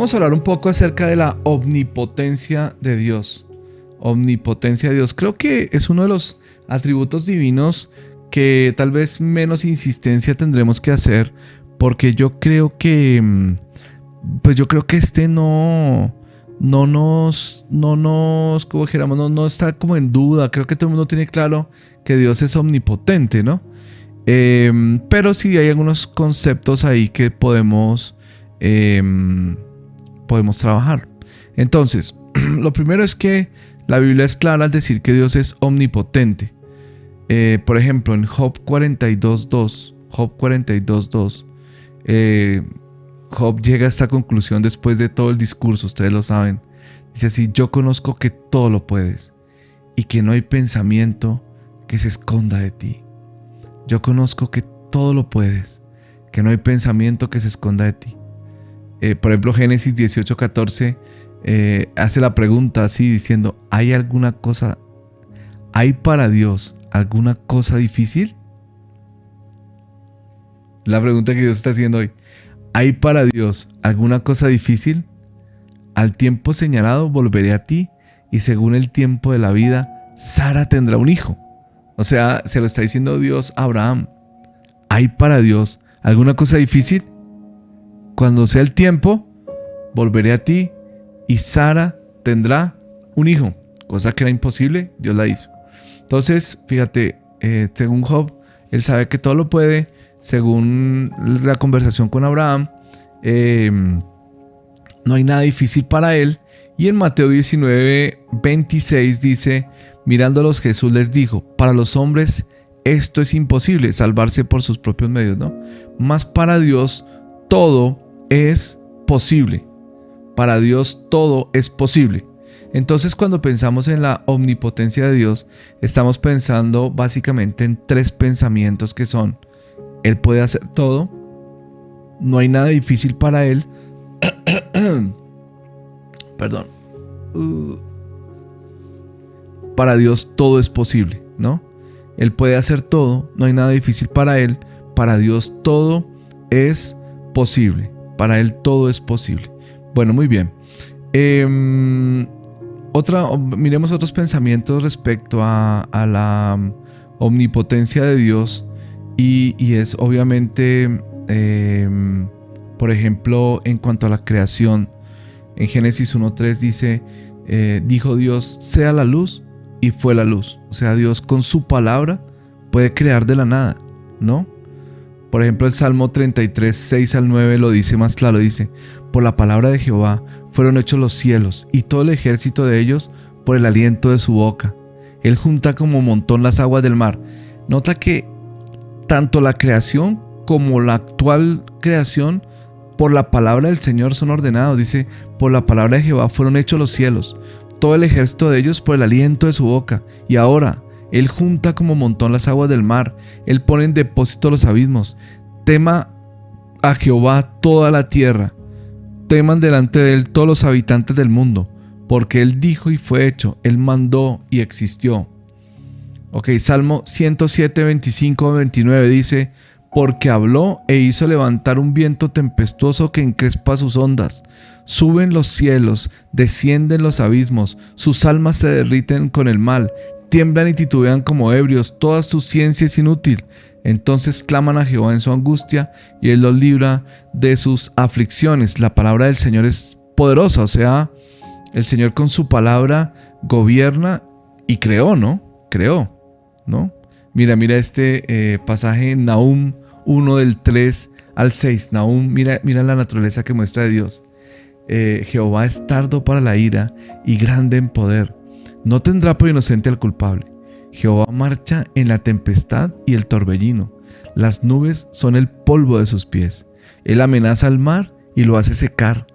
vamos a hablar un poco acerca de la omnipotencia de Dios. Omnipotencia de Dios. Creo que es uno de los atributos divinos que tal vez menos insistencia tendremos que hacer, porque yo creo que, este no nos, como dijéramos, no está como en duda. Creo que todo el mundo tiene claro que Dios es omnipotente, ¿no? Pero sí hay algunos conceptos ahí que podemos trabajar. Entonces, lo primero es que la Biblia es clara al decir que Dios es omnipotente. Por ejemplo, en Job 42.2, Job llega a esta conclusión después de todo el discurso, ustedes lo saben. Dice así: yo conozco que todo lo puedes y que no hay pensamiento que se esconda de ti. Yo conozco que todo lo puedes, que no hay pensamiento que se esconda de ti. Por ejemplo, Génesis 18.14 hace la pregunta así diciendo: ¿hay para Dios alguna cosa difícil? La pregunta que Dios está haciendo hoy: ¿hay para Dios alguna cosa difícil? Al tiempo señalado volveré a ti, y según el tiempo de la vida, Sara tendrá un hijo. O sea, se lo está diciendo Dios a Abraham. ¿Hay para Dios alguna cosa difícil? Cuando sea el tiempo, volveré a ti y Sara tendrá un hijo. Cosa que era imposible, Dios la hizo. Entonces, fíjate, según Job, él sabe que todo lo puede. Según la conversación con Abraham, no hay nada difícil para él. Y en Mateo 19.26 dice: mirándolos, Jesús les dijo: para los hombres esto es imposible, salvarse por sus propios medios, ¿no? Mas para Dios todo es posible. Para Dios todo es posible. Entonces, cuando pensamos en la omnipotencia de Dios, estamos pensando básicamente en tres pensamientos que son: Él puede hacer todo, no hay nada difícil para Él. Perdón. Para Dios todo es posible, ¿no? Él puede hacer todo, no hay nada difícil para Él. Para Dios todo es posible. Para Él todo es posible. Bueno, muy bien. Miremos otros pensamientos respecto a la omnipotencia de Dios. Y es obviamente, por ejemplo, en cuanto a la creación. En Génesis 1.3 dice: dijo Dios, sea la luz, y fue la luz. O sea, Dios con su palabra puede crear de la nada, ¿no? Por ejemplo, el Salmo 33, 6 al 9 lo dice más claro. Dice: por la palabra de Jehová fueron hechos los cielos, y todo el ejército de ellos por el aliento de su boca. Él junta como montón las aguas del mar. Nota que tanto la creación como la actual creación por la palabra del Señor son ordenados. Dice: por la palabra de Jehová fueron hechos los cielos, todo el ejército de ellos por el aliento de su boca. Y ahora Él junta como montón las aguas del mar. Él pone en depósito los abismos. Tema a Jehová toda la tierra. Teman delante de Él todos los habitantes del mundo. Porque Él dijo y fue hecho. Él mandó y existió. Ok, Salmo 107, 25, 29 dice: porque habló e hizo levantar un viento tempestuoso que encrespa sus ondas. Suben los cielos, descienden los abismos, sus almas se derriten con el mal, tiemblan y titubean como ebrios, toda su ciencia es inútil. Entonces claman a Jehová en su angustia, y Él los libra de sus aflicciones. La palabra del Señor es poderosa, o sea, el Señor con su palabra gobierna y creó, ¿no? Mira este pasaje en Nahum 1 del 3 al 6. Nahum, mira la naturaleza que muestra de Dios. Jehová es tardo para la ira y grande en poder. No tendrá por inocente al culpable. Jehová marcha en la tempestad y el torbellino. Las nubes son el polvo de sus pies. Él amenaza al mar y lo hace secar.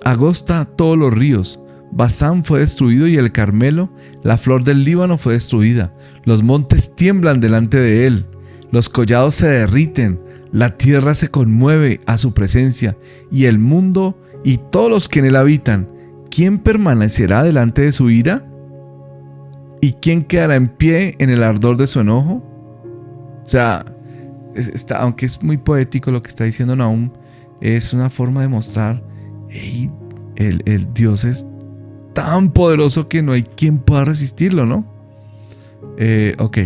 Agosta todos los ríos. Basán fue destruido y el Carmelo, la flor del Líbano, fue destruida. Los montes tiemblan delante de él. Los collados se derriten. La tierra se conmueve a su presencia, y el mundo y todos los que en él habitan. ¿Quién permanecerá delante de su ira? ¿Y quién quedará en pie en el ardor de su enojo? O sea, aunque es muy poético lo que está diciendo Nahum, es una forma de mostrar hey, el Dios es tan poderoso que no hay quien pueda resistirlo, ¿no? Ok.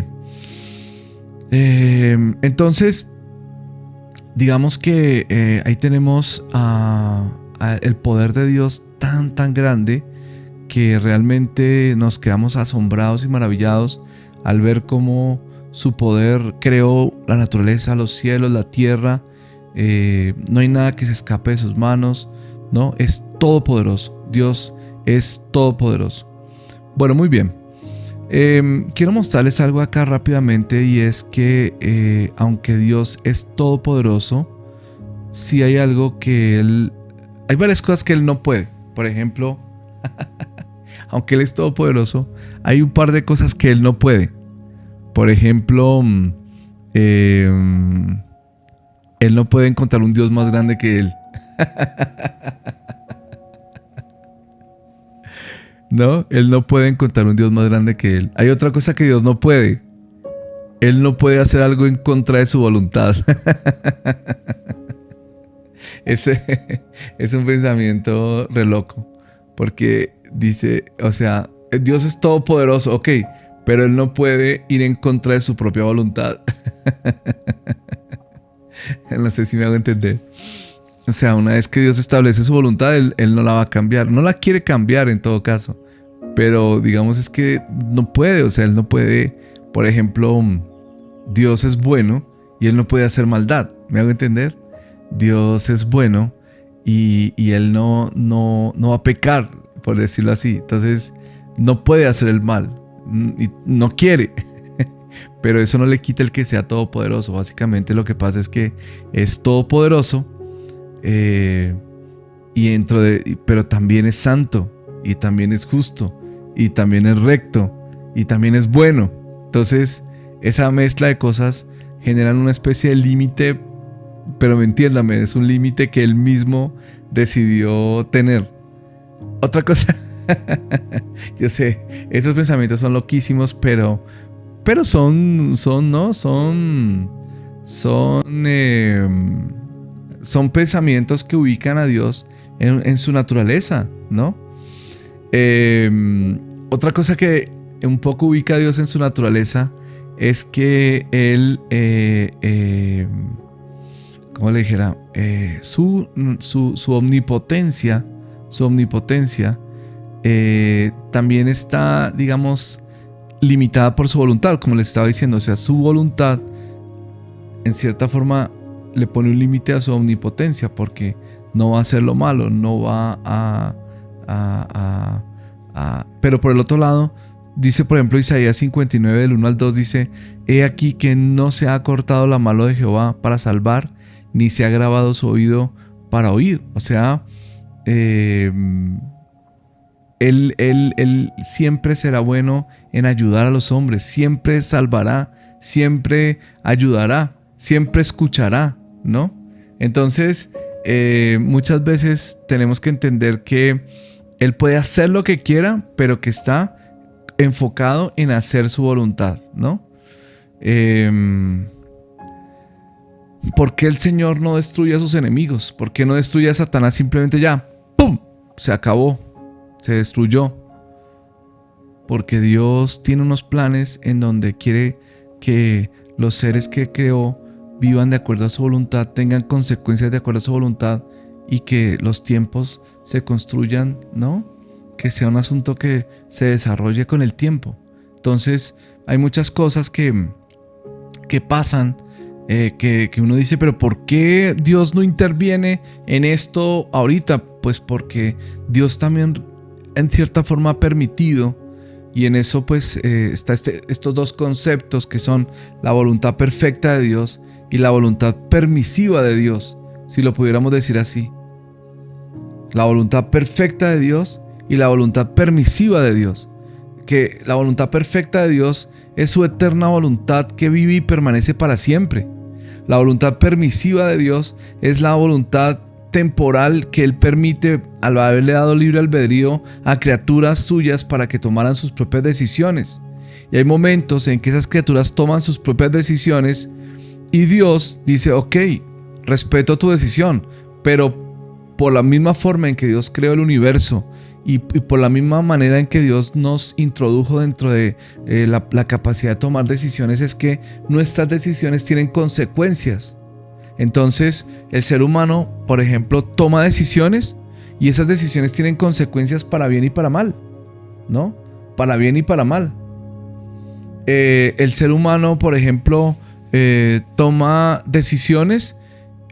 Entonces, digamos que ahí tenemos el poder de Dios tan grande que realmente nos quedamos asombrados y maravillados al ver cómo su poder creó la naturaleza, los cielos, la tierra. No hay nada que se escape de sus manos, ¿no? Es todopoderoso. Dios es todopoderoso. Bueno, muy bien. Quiero mostrarles algo acá rápidamente, y es que aunque Dios es todopoderoso, sí hay algo que Él... Hay varias cosas que Él no puede. Por ejemplo, aunque Él es todopoderoso, hay un par de cosas que Él no puede. Por ejemplo, Él no puede encontrar un Dios más grande que Él. No, Él no puede encontrar un Dios más grande que Él. Hay otra cosa que Dios no puede. Él no puede hacer algo en contra de su voluntad. Ese es un pensamiento re loco. Porque dice, o sea, Dios es todopoderoso, ok, pero Él no puede ir en contra de su propia voluntad. No sé si me hago entender. O sea, una vez que Dios establece su voluntad, Él no la va a cambiar. No la quiere cambiar en todo caso. Pero digamos es que no puede. O sea, Él no puede. Por ejemplo, Dios es bueno y Él no puede hacer maldad. ¿Me hago entender? Dios es bueno y Él no va a pecar, por decirlo así. Entonces, no puede hacer el mal. Y no quiere. Pero eso no le quita el que sea todopoderoso. Básicamente lo que pasa es que es todopoderoso. Pero también es santo, y también es justo, y también es recto, y también es bueno. Entonces, esa mezcla de cosas generan una especie de límite, pero entiéndame, es un límite que Él mismo decidió tener. Otra cosa, yo sé, esos pensamientos son loquísimos, pero son pensamientos que ubican a Dios en su naturaleza, ¿no? Otra cosa que un poco ubica a Dios en su naturaleza es que Él, ¿cómo le dijera? Su omnipotencia, también está, digamos, limitada por su voluntad, como les estaba diciendo. O sea, su voluntad, en cierta forma, le pone un límite a su omnipotencia, porque no va a hacer lo malo, no va pero por el otro lado, dice por ejemplo Isaías 59 del 1 al 2, dice: He aquí que no se ha cortado la mano de Jehová para salvar, ni se ha grabado su oído para oír. O sea, él siempre será bueno en ayudar a los hombres, siempre salvará, siempre ayudará, siempre escuchará, ¿no? Entonces, muchas veces tenemos que entender que Él puede hacer lo que quiera, pero que está enfocado en hacer su voluntad, ¿no? ¿Por qué el Señor no destruye a sus enemigos? ¿Por qué no destruye a Satanás simplemente ya? ¡Pum! Se acabó, se destruyó. Porque Dios tiene unos planes en donde quiere que los seres que creó vivan de acuerdo a su voluntad, tengan consecuencias de acuerdo a su voluntad, y que los tiempos se construyan, ¿no? Que sea un asunto que se desarrolle con el tiempo. Entonces, hay muchas cosas que pasan, que uno dice, pero ¿por qué Dios no interviene en esto ahorita? Pues porque Dios también en cierta forma ha permitido. Y en eso pues está estos dos conceptos, que son la voluntad perfecta de Dios y la voluntad permisiva de Dios, si lo pudiéramos decir así. La voluntad perfecta de Dios y la voluntad permisiva de Dios. Que la voluntad perfecta de Dios es su eterna voluntad que vive y permanece para siempre. La voluntad permisiva de Dios es la voluntad temporal que Él permite al haberle dado libre albedrío a criaturas suyas para que tomaran sus propias decisiones. Y hay momentos en que esas criaturas toman sus propias decisiones y Dios dice: ok, respeto tu decisión, pero por la misma forma en que Dios creó el universo y por la misma manera en que Dios nos introdujo dentro de la capacidad de tomar decisiones, es que nuestras decisiones tienen consecuencias. Entonces, el ser humano, por ejemplo, toma decisiones y esas decisiones tienen consecuencias para bien y para mal, ¿no? Para bien y para mal. El ser humano, por ejemplo, toma decisiones.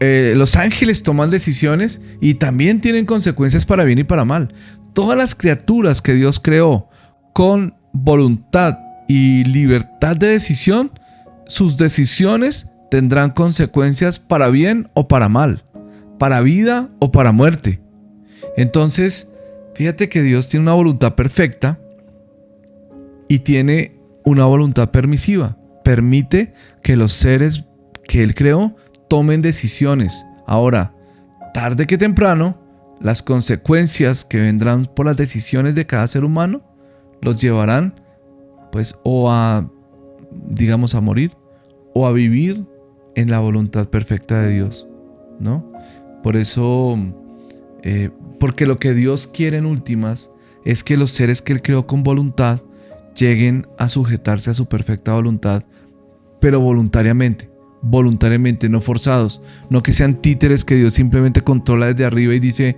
Los ángeles toman decisiones y también tienen consecuencias para bien y para mal. Todas las criaturas que Dios creó con voluntad y libertad de decisión, sus decisiones tendrán consecuencias para bien o para mal, para vida o para muerte. Entonces, fíjate que Dios tiene una voluntad perfecta y tiene una voluntad permisiva. Permite que los seres que Él creó tomen decisiones. Ahora, tarde que temprano, las consecuencias que vendrán por las decisiones de cada ser humano los llevarán, pues, o a, digamos, a morir o a vivir en la voluntad perfecta de Dios, ¿no? Por eso, porque lo que Dios quiere en últimas es que los seres que Él creó con voluntad lleguen a sujetarse a su perfecta voluntad, pero voluntariamente, no forzados, no que sean títeres que Dios simplemente controla desde arriba y dice,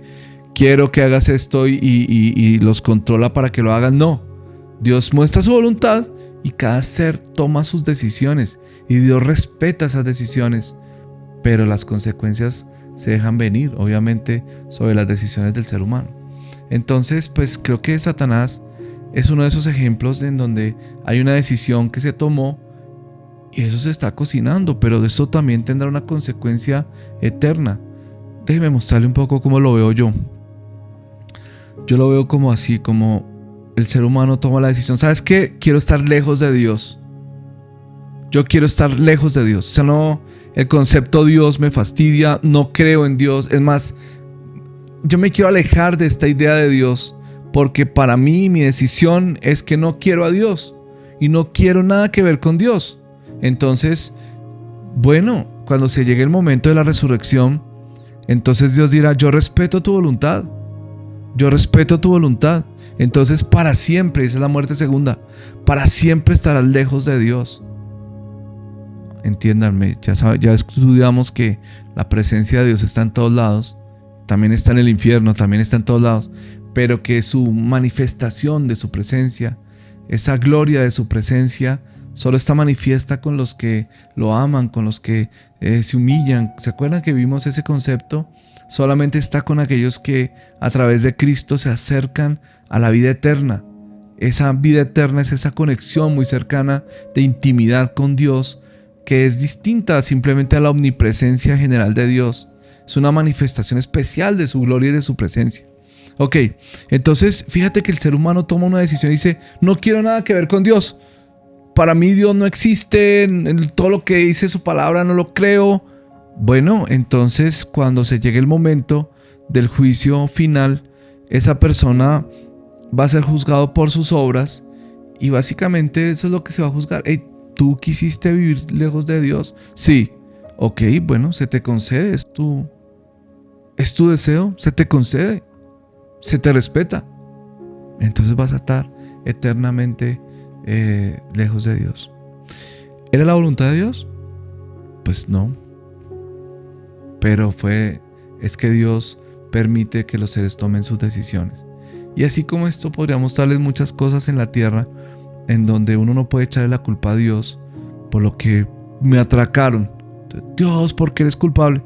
quiero que hagas esto y los controla para que lo hagan. No, Dios muestra su voluntad y cada ser toma sus decisiones y Dios respeta esas decisiones, pero las consecuencias se dejan venir, obviamente, sobre las decisiones del ser humano. Entonces, pues creo que Satanás es uno de esos ejemplos en donde hay una decisión que se tomó y eso se está cocinando, pero de eso también tendrá una consecuencia eterna. Déjeme mostrarle un poco cómo lo veo yo. Yo lo veo como así, como el ser humano toma la decisión. ¿Sabes qué? Quiero estar lejos de Dios. Yo quiero estar lejos de Dios. O sea, no, el concepto Dios me fastidia, no creo en Dios. Es más, yo me quiero alejar de esta idea de Dios, porque para mí mi decisión es que no quiero a Dios y no quiero nada que ver con Dios. Entonces, bueno, cuando se llegue el momento de la resurrección, entonces Dios dirá, yo respeto tu voluntad. Yo respeto tu voluntad. Entonces para siempre, esa es la muerte segunda, para siempre estarás lejos de Dios. Entiéndanme, ya estudiamos que la presencia de Dios está en todos lados. También está en el infierno, también está en todos lados. Pero que su manifestación de su presencia, esa gloria de su presencia, solo está manifiesta con los que lo aman, con los que se humillan. ¿Se acuerdan que vimos ese concepto? Solamente está con aquellos que a través de Cristo se acercan a la vida eterna. Esa vida eterna es esa conexión muy cercana de intimidad con Dios, que es distinta simplemente a la omnipresencia general de Dios. Es una manifestación especial de su gloria y de su presencia. Ok, entonces fíjate que el ser humano toma una decisión y dice, no quiero nada que ver con Dios. Para mí Dios no existe, en todo lo que dice su palabra no lo creo. Bueno, entonces cuando se llegue el momento del juicio final, esa persona va a ser juzgado por sus obras y básicamente eso es lo que se va a juzgar. Hey, ¿tú quisiste vivir lejos de Dios? Sí. Ok, bueno, se te concede, es tu deseo, se te concede, se te respeta. Entonces vas a estar eternamente lejos de Dios. ¿Era la voluntad de Dios? Pues no. Pero es que Dios permite que los seres tomen sus decisiones. Y así como esto, podríamos darles muchas cosas en la tierra en donde uno no puede echarle la culpa a Dios por lo que me atracaron. Dios, ¿por qué eres culpable?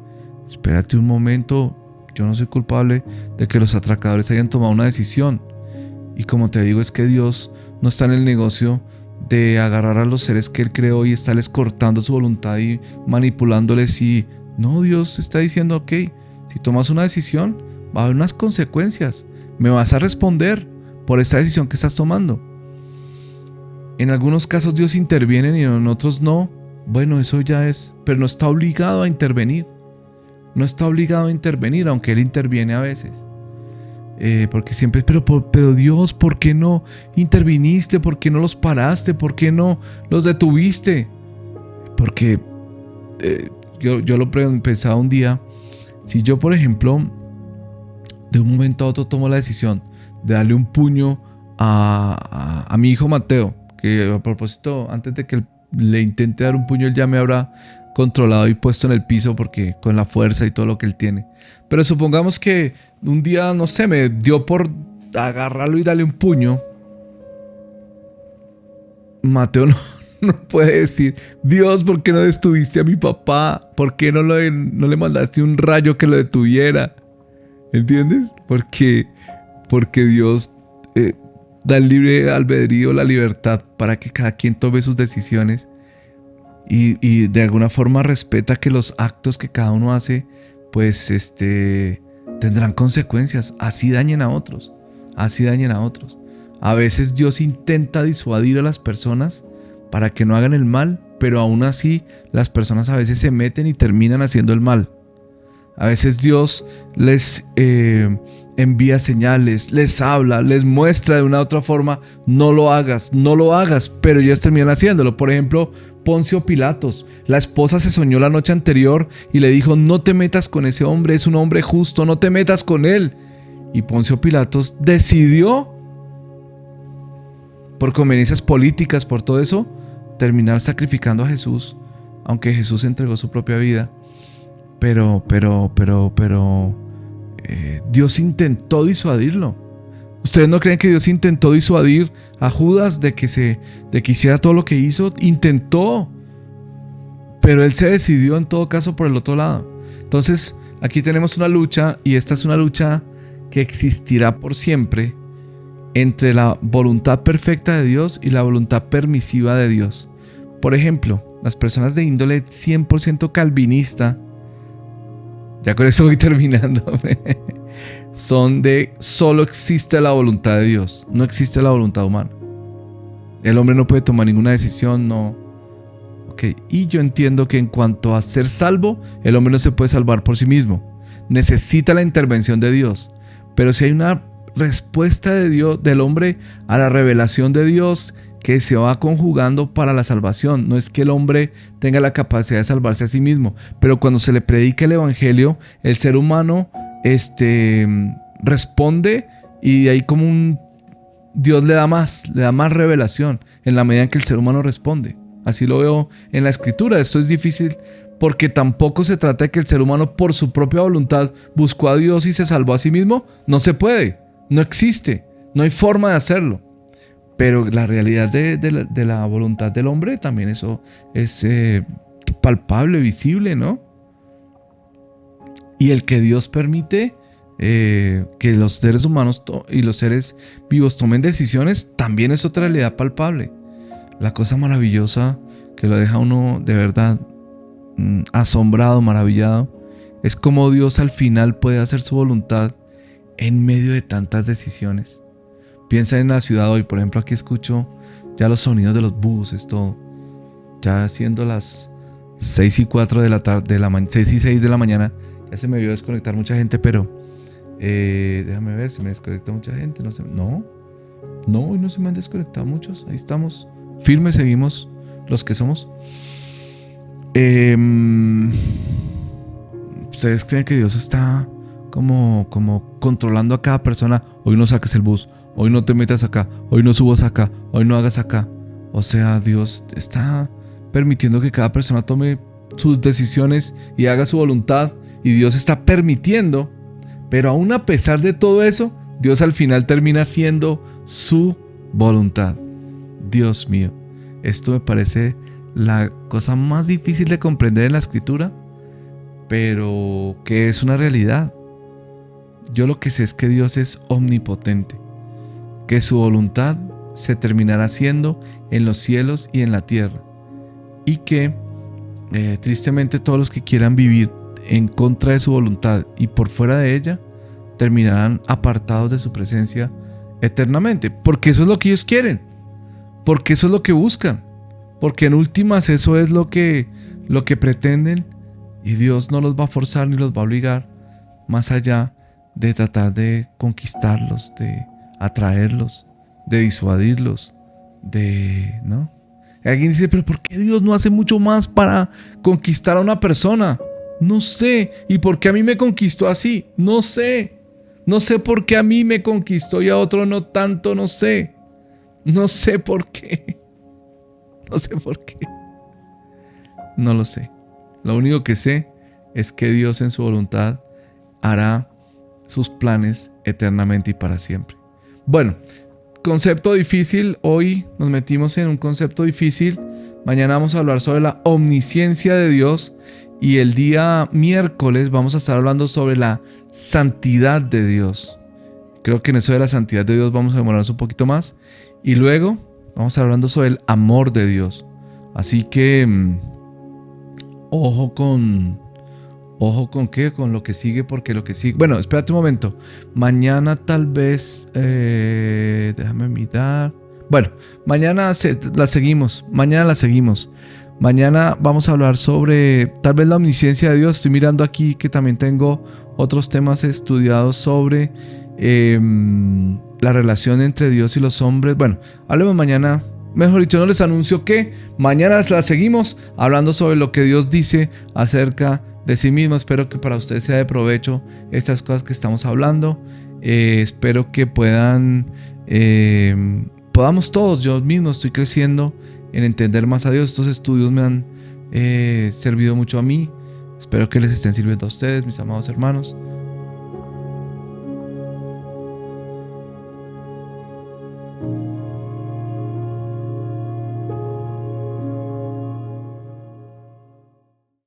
Espérate un momento, yo no soy culpable de que los atracadores hayan tomado una decisión. Y como te digo, es que Dios no está en el negocio de agarrar a los seres que Él creó y estarles cortando su voluntad y manipulándoles. Y no, Dios está diciendo, ok, si tomas una decisión, va a haber unas consecuencias. Me vas a responder por esta decisión que estás tomando. En algunos casos Dios interviene y en otros no. Bueno, eso ya es, pero no está obligado a intervenir. No está obligado a intervenir, aunque Él interviene a veces. Porque siempre, pero Dios, ¿por qué no interviniste? ¿Por qué no los paraste? ¿Por qué no los detuviste? Porque yo lo pensaba un día. Si yo, por ejemplo, de un momento a otro tomo la decisión de darle un puño a mi hijo Mateo, que a propósito, antes de que le intente dar un puño, él ya me habrá controlado y puesto en el piso porque con la fuerza y todo lo que él tiene. Pero supongamos que un día, no sé, me dio por agarrarlo y darle un puño. Mateo no puede decir: Dios, ¿por qué no detuviste a mi papá? ¿Por qué no le mandaste un rayo que lo detuviera? ¿Entiendes? Porque Dios da el libre albedrío, la libertad para que cada quien tome sus decisiones y de alguna forma respeta que los actos que cada uno hace pues tendrán consecuencias, así dañen a otros. A veces Dios intenta disuadir a las personas para que no hagan el mal, pero aún así las personas a veces se meten y terminan haciendo el mal. A veces Dios les envía señales, les habla, les muestra de una u otra forma: no lo hagas, pero ellos terminan haciéndolo. Por ejemplo, Poncio Pilatos, la esposa se soñó la noche anterior y le dijo: no te metas con ese hombre, es un hombre justo, no te metas con él. Y Poncio Pilatos decidió, por conveniencias políticas, por todo eso, terminar sacrificando a Jesús, aunque Jesús entregó su propia vida. Pero Dios intentó disuadirlo. ¿Ustedes no creen que Dios intentó disuadir a Judas de que hiciera todo lo que hizo? Intentó, pero él se decidió en todo caso por el otro lado. Entonces aquí tenemos una lucha, y esta es una lucha que existirá por siempre, entre la voluntad perfecta de Dios y la voluntad permisiva de Dios. Por ejemplo, las personas de índole 100% calvinista, ya con eso voy terminando, son de solo existe la voluntad de Dios, no existe la voluntad humana. El hombre no puede tomar ninguna decisión, no. Okay. Y yo entiendo que en cuanto a ser salvo, el hombre no se puede salvar por sí mismo. Necesita la intervención de Dios. Pero si hay una respuesta de Dios, del hombre a la revelación de Dios, que se va conjugando para la salvación. No es que el hombre tenga la capacidad de salvarse a sí mismo, pero cuando se le predica el evangelio, el ser humano responde, y de ahí como Dios le da más revelación en la medida en que el ser humano responde. Así lo veo en la escritura. Esto es difícil porque tampoco se trata de que el ser humano por su propia voluntad buscó a Dios y se salvó a sí mismo. No se puede, no existe, no hay forma de hacerlo. Pero la realidad de la voluntad del hombre también eso es palpable, visible, ¿no? Y el que Dios permite que los seres humanos y los seres vivos tomen decisiones también es otra realidad palpable. La cosa maravillosa que lo deja uno de verdad asombrado, maravillado, es cómo Dios al final puede hacer su voluntad en medio de tantas decisiones. Piensa en la ciudad hoy, por ejemplo, aquí escucho ya los sonidos de los buses, todo. Ya siendo las 6:04 de la tarde, 6:06 de la mañana, ya se me vio desconectar mucha gente, pero déjame ver, se me desconectó mucha gente, no, hoy no se me han desconectado muchos, ahí estamos, firmes, seguimos los que somos. ¿Ustedes creen que Dios está como controlando a cada persona? Hoy no saques el bus, hoy no te metas acá, hoy no subas acá, hoy no hagas acá. O sea, Dios está permitiendo que cada persona tome sus decisiones y haga su voluntad, y Dios está permitiendo, pero aún a pesar de todo eso, Dios al final termina haciendo su voluntad. Dios mío, esto me parece la cosa más difícil de comprender en la escritura, pero que es una realidad. Yo lo que sé es que Dios es omnipotente, que su voluntad se terminará haciendo en los cielos y en la tierra, y que tristemente todos los que quieran vivir en contra de su voluntad y por fuera de ella terminarán apartados de su presencia eternamente, porque eso es lo que ellos quieren, porque eso es lo que buscan, porque en últimas eso es lo que pretenden, y Dios no los va a forzar ni los va a obligar, más allá de tratar de conquistarlos, de atraerlos, de disuadirlos, ¿no? Alguien dice: pero ¿por qué Dios no hace mucho más para conquistar a una persona? No sé. ¿Y por qué a mí me conquistó así? No sé. No sé por qué a mí me conquistó y a otro no tanto, no sé. No sé por qué. No sé por qué. No lo sé. Lo único que sé es que Dios en su voluntad hará sus planes eternamente y para siempre. Bueno, concepto difícil. Hoy nos metimos en un concepto difícil. Mañana vamos a hablar sobre la omnisciencia de Dios. Y el día miércoles vamos a estar hablando sobre la santidad de Dios. Creo que en eso de la santidad de Dios vamos a demorarnos un poquito más. Y luego vamos a estar hablando sobre el amor de Dios. Así que ojo con qué, con lo que sigue, porque lo que sigue... Bueno, espérate un momento. Mañana tal vez... déjame mirar. Bueno, mañana la seguimos. Mañana vamos a hablar sobre tal vez la omnisciencia de Dios. Estoy mirando aquí que también tengo otros temas estudiados sobre la relación entre Dios y los hombres. Bueno, hablemos mañana. Mejor dicho, no les anuncio que mañana la seguimos hablando sobre lo que Dios dice acerca de sí mismo. Espero que para ustedes sea de provecho estas cosas que estamos hablando. Espero que podamos todos, yo mismo estoy creciendo en entender más a Dios. Estos estudios me han servido mucho a mí. Espero que les estén sirviendo a ustedes, mis amados hermanos.